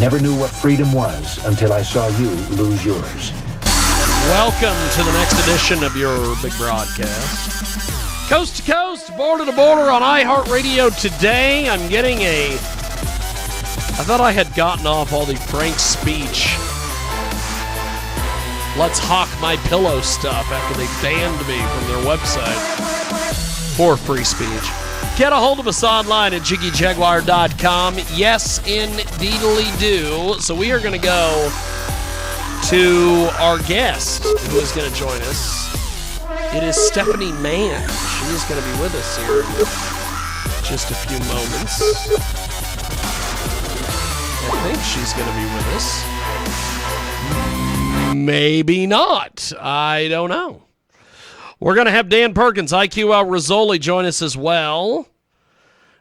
Never knew what freedom was until I saw you lose yours. Welcome to the next edition of your big broadcast. Coast to coast, border to border on iHeartRadio today. I'm getting I thought I had gotten off all the Frank speech. Let's hawk my pillow stuff after they banned me from their website for free speech. Get a hold of us online at JiggyJaguar.com. Yes, indeedly do. So we are going to go to our guest who is going to join us. It is Stephanie Mann. She is going to be with us here in just a few moments. I think she's going to be with us. Maybe not. I don't know. We're going to have Dan Perkins, IQ AL Rassolli, join us as well.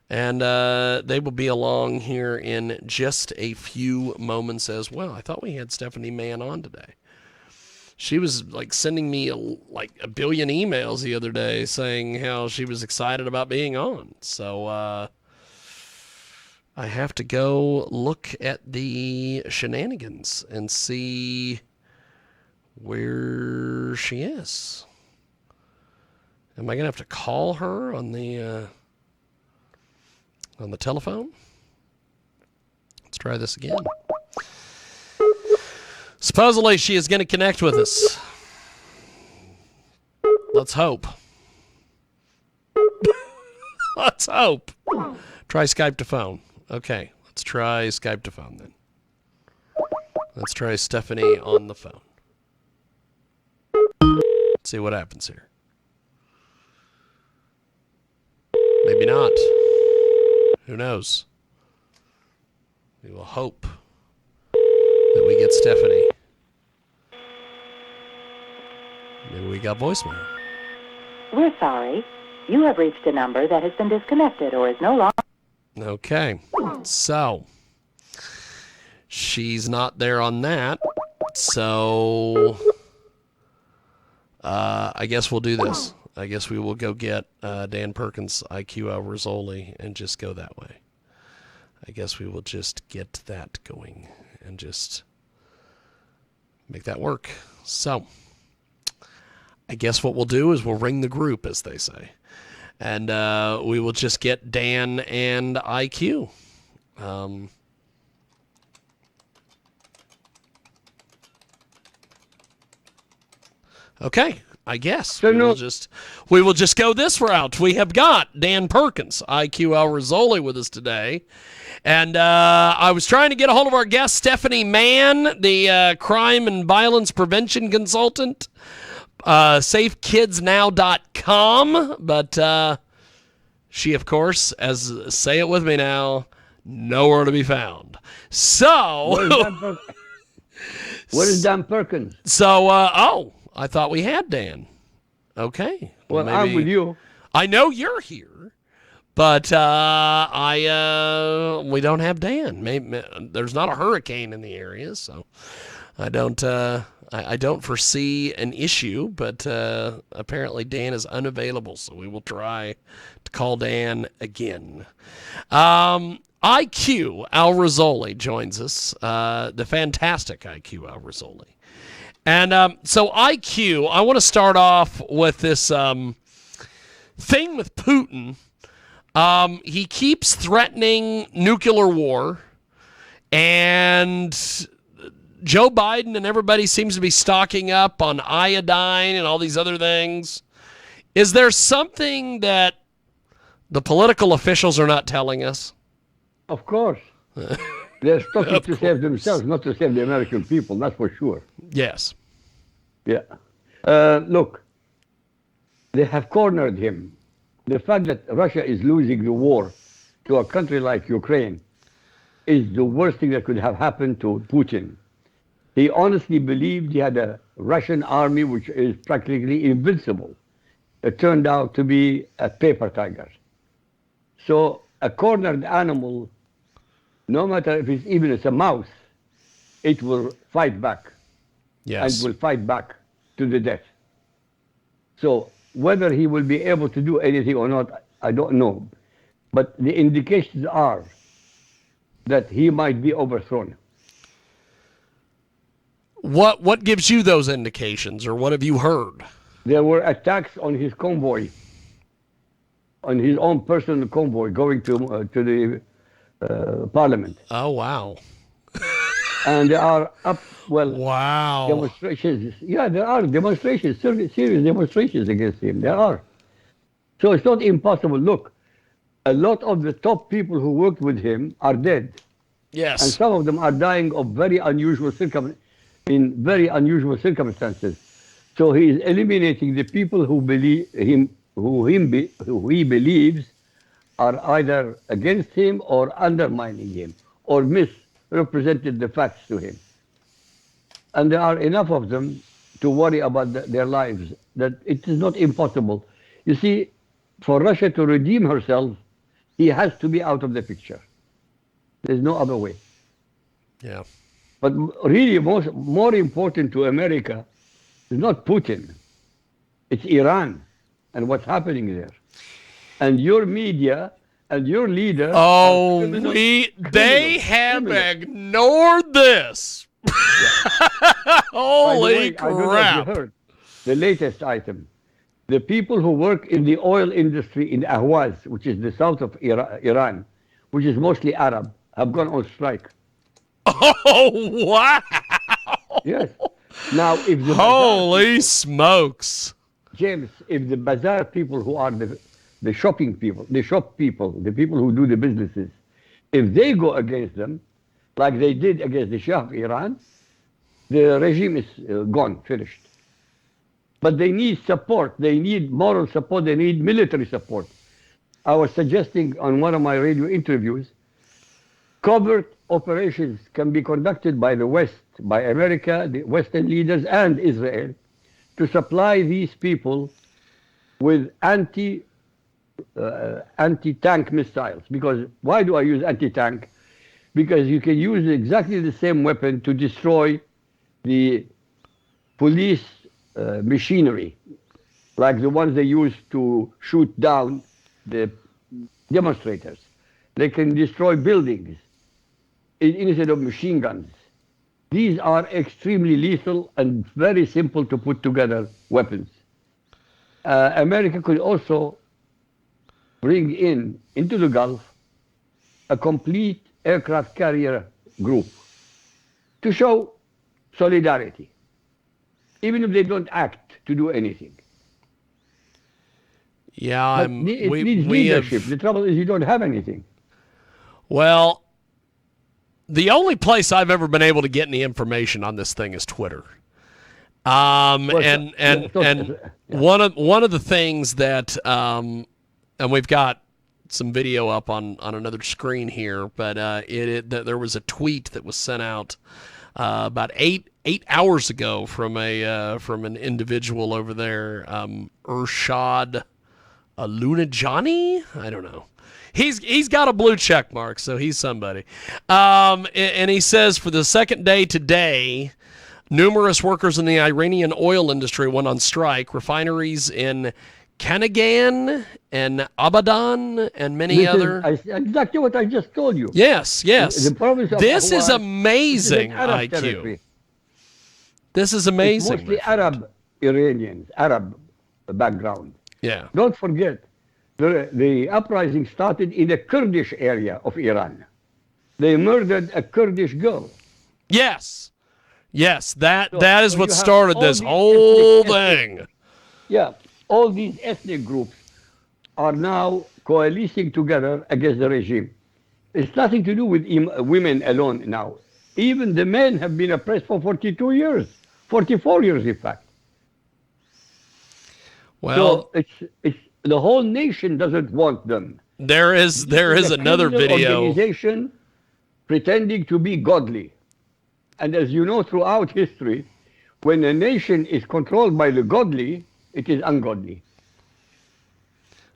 And they will be along here in just a few moments as well. I thought we had Stephanie Mann on today. She was like sending me a billion emails the other day saying how she was excited about being on. So I have to go look at the shenanigans and see where she is. Am I going to have to call her on the telephone? Let's try this again. Supposedly she is going to connect with us. Let's hope. Let's hope. Try Skype to phone. Okay, let's try Skype to phone then. Let's try Stephanie on the phone. Let's see what happens here. Maybe not. Who knows? We will hope that we get Stephanie. Maybe we got voicemail. We're sorry. You have reached a number that has been disconnected or is no longer... Okay. So, she's not there on that. So, I guess we'll do this. I guess we will go get Dan Perkins, IQ AL Rassolli, and just go that way. I guess we will just get that going and just make that work. So, I guess what we'll do is we'll ring the group, as they say. And we will just get Dan and IQ. Okay. I guess we will just go this route. We have got Dan Perkins, IQ AL Rassolli, with us today. And I was trying to get a hold of our guest, Stephanie Mann, the crime and violence prevention consultant, safekidsnow.com. But she, of course, say it with me now, nowhere to be found. So, what is Dan Perkins? So, I thought we had Dan. Okay. Well, I'm with you. I know you're here, but we don't have Dan. Maybe there's not a hurricane in the area, so I don't foresee an issue. But apparently Dan is unavailable, so we will try to call Dan again. IQ AL Rassolli joins us. The fantastic IQ AL Rassolli. And so IQ, I want to start off with this thing with Putin. He keeps threatening nuclear war, and Joe Biden and everybody seems to be stocking up on iodine and all these other things. Is there something that the political officials are not telling us? Of course. They're stocking to save themselves, not to save the American people, that's for sure. Yes. Yeah. Look, they have cornered him. The fact that Russia is losing the war to a country like Ukraine is the worst thing that could have happened to Putin. He honestly believed he had a Russian army which is practically invincible. It turned out to be a paper tiger. So a cornered animal, no matter if it's a mouse, it will fight back. Yes. And will fight back to the death. So whether he will be able to do anything or not, I don't know. But the indications are that he might be overthrown. What gives you those indications, or what have you heard? There were attacks on his convoy, on his own personal convoy going to the parliament. Oh, wow. And there are Wow. demonstrations. Yeah, there are demonstrations, serious demonstrations against him. There are. So it's not impossible. Look, a lot of the top people who worked with him are dead. Yes. And some of them are dying of very unusual circumstances. So he is eliminating the people who believe him, who he believes are either against him or undermining him or misrepresented the facts to him. And there are enough of them to worry about their lives that it is not impossible. You see, for Russia to redeem herself, he has to be out of the picture. There's no other way. Yeah. But really, more important to America is not Putin. It's Iran and what's happening there. And your media and your leader. Oh, they have ignored this. Holy crap. I don't know if you heard the latest item. The people who work in the oil industry in Ahwaz, which is the south of Iran, which is mostly Arab, have gone on strike. Oh, wow. Yes. Now, if the Holy smokes. James, if the bazaar people who are the shopping people, the shop people, the people who do the businesses, if they go against them, like they did against the Shah of Iran, the regime is gone, finished. But they need support. They need moral support. They need military support. I was suggesting on one of my radio interviews, covert operations can be conducted by the West, by America, the Western leaders, and Israel, to supply these people with anti-tank missiles. Because why do I use anti-tank? Because you can use exactly the same weapon to destroy the police machinery, like the ones they use to shoot down the demonstrators. They can destroy buildings instead of machine guns. These are extremely lethal and very simple to put together weapons. America could also bring into the Gulf a complete aircraft carrier group to show solidarity, even if they don't act to do anything. Yeah, it needs leadership. The trouble is you don't have anything. Well, the only place I've ever been able to get any information on this thing is Twitter. One of the things that and we've got some video up on another screen here, but there was a tweet that was sent out about eight hours ago from an individual over there, Urshad Lunajani. I don't know. He's got a blue check mark, so he's somebody. And he says, for the second day today, numerous workers in the Iranian oil industry went on strike. Refineries in Kanagan and Abadan and many other. Exactly what I just told you. Yes. The province of This Ahwaz is amazing, is Arab IQ. territory. This is amazing. It's mostly Arab Iranians, Arab background. Yeah. Don't forget, the uprising started in the Kurdish area of Iran. They murdered a Kurdish girl. Yes, that is what started this whole thing. Yeah, all these ethnic groups are now coalescing together against the regime. It's nothing to do with women alone now. Even the men have been oppressed for 42 years, 44 years in fact. Well, so it's the whole nation doesn't want them. There is another video. Organization pretending to be godly. And as you know, throughout history, when a nation is controlled by the godly, it is ungodly.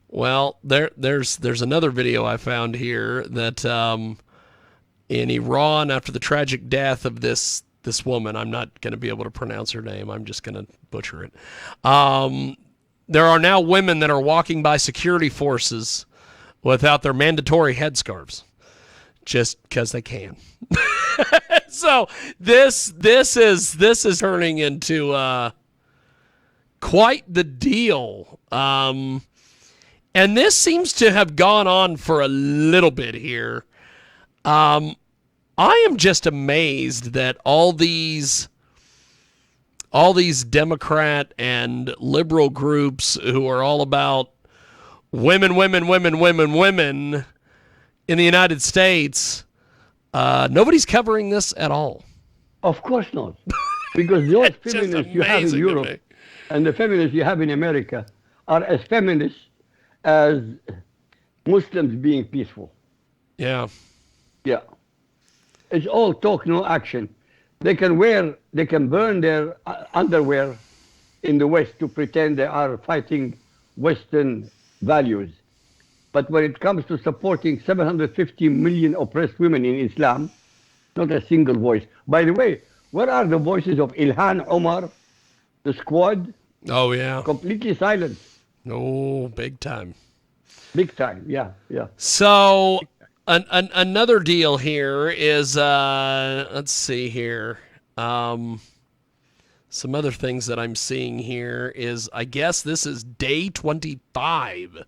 Well, there's another video I found here that in Iran, after the tragic death of this woman, I'm not going to be able to pronounce her name. I'm just going to butcher it. There are now women that are walking by security forces without their mandatory headscarves, just because they can. So this is turning into quite the deal. And this seems to have gone on for a little bit here. I am just amazed that all these Democrat and liberal groups who are all about women in the United States, nobody's covering this at all. Of course not. Because those It's just feminists you have in amazing to me. Europe and the feminists you have in America are as feminist as Muslims being peaceful. Yeah. Yeah. It's all talk, no action. They can burn their underwear in the West to pretend they are fighting Western values. But when it comes to supporting 750 million oppressed women in Islam, not a single voice. By the way, where are the voices of Ilhan Omar, the squad? Oh, yeah. Completely silent. Oh, big time. Big time, yeah. So another deal here is, let's see here. Some other things that I'm seeing here is, I guess this is day 25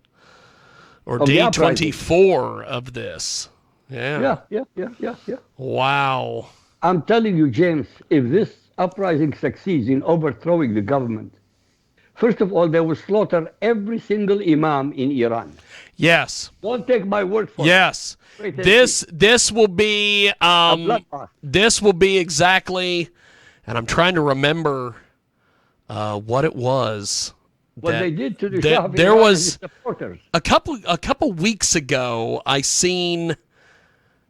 or Of the day uprising. 24 of this. Yeah. Yeah. Wow. I'm telling you, James, if this uprising succeeds in overthrowing the government, first of all, they will slaughter every single imam in Iran. Yes. Don't take my word for Yes. Wait and This will be it. A bloodbath. this will be exactly, and I'm trying to remember what it was. What that- they did to the that Shah of there Iran and was his supporters. a couple weeks ago, I seen,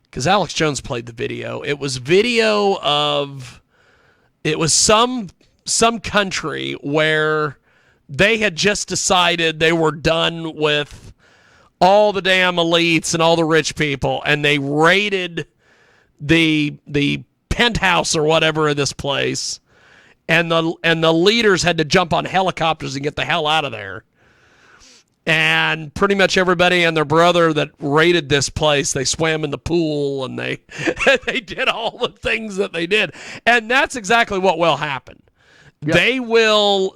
because Alex Jones played the video. It was video of, it was some country where they had just decided they were done with all the damn elites and all the rich people, and they raided the penthouse or whatever of this place, and the leaders had to jump on helicopters and get the hell out of there. And pretty much everybody and their brother that raided this place, they swam in the pool and they they did all the things that they did. And that's exactly what will happen. Yeah. They will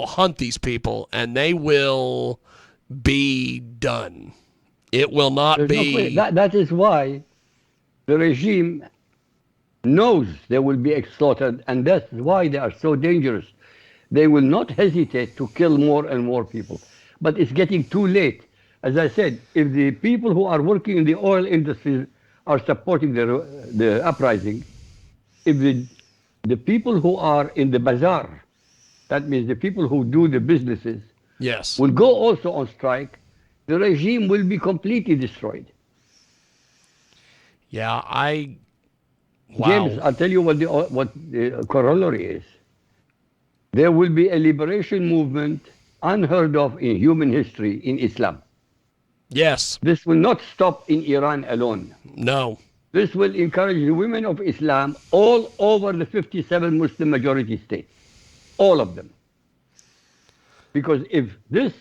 hunt these people and they will be done. It will not There's no be. question. That is why the regime knows they will be slaughtered, and that's why they are so dangerous. They will not hesitate to kill more and more people. But it's getting too late. As I said, if the people who are working in the oil industry are supporting the uprising, if the people who are in the bazaar, that means the people who do the businesses, Yes. will go also on strike, the regime will be completely destroyed. Yeah, wow. James, I'll tell you what the corollary is. There will be a liberation movement unheard of in human history in Islam. Yes. This will not stop in Iran alone. No. This will encourage the women of Islam all over the 57 Muslim majority states. All of them. Because if this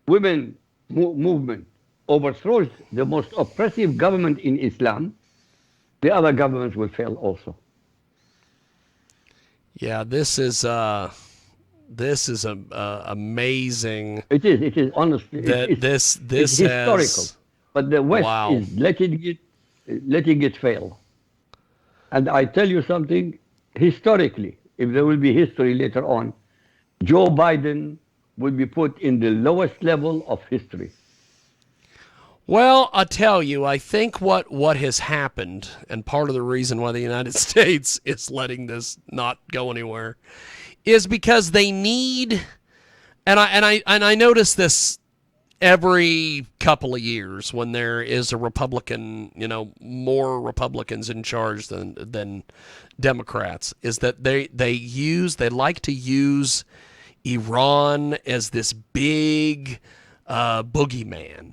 women movement overthrows the most oppressive government in Islam, the other governments will fail also. Yeah, this is amazing. It is honestly. That this it's historical. has, But the West Wow. is letting it fail. And I tell you something, historically, if there will be history later on, Joe Biden will be put in the lowest level of history. Well, I'll tell you, I think what has happened, and part of the reason why the United States is letting this not go anywhere, is because they need, and I notice this every couple of years when there is a Republican, more Republicans in charge than Democrats, is that they like to use Iran as this big boogeyman.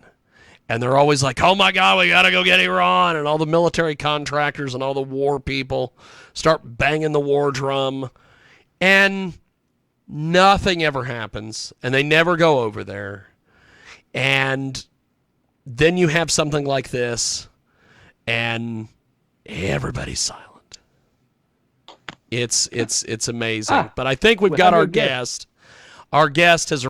And they're always like, oh my God, we got to go get Iran. And all the military contractors and all the war people start banging the war drum. And nothing ever happens. And they never go over there. And then you have something like this. and everybody's silent. It's amazing. But I think we've got our guest. Our guest has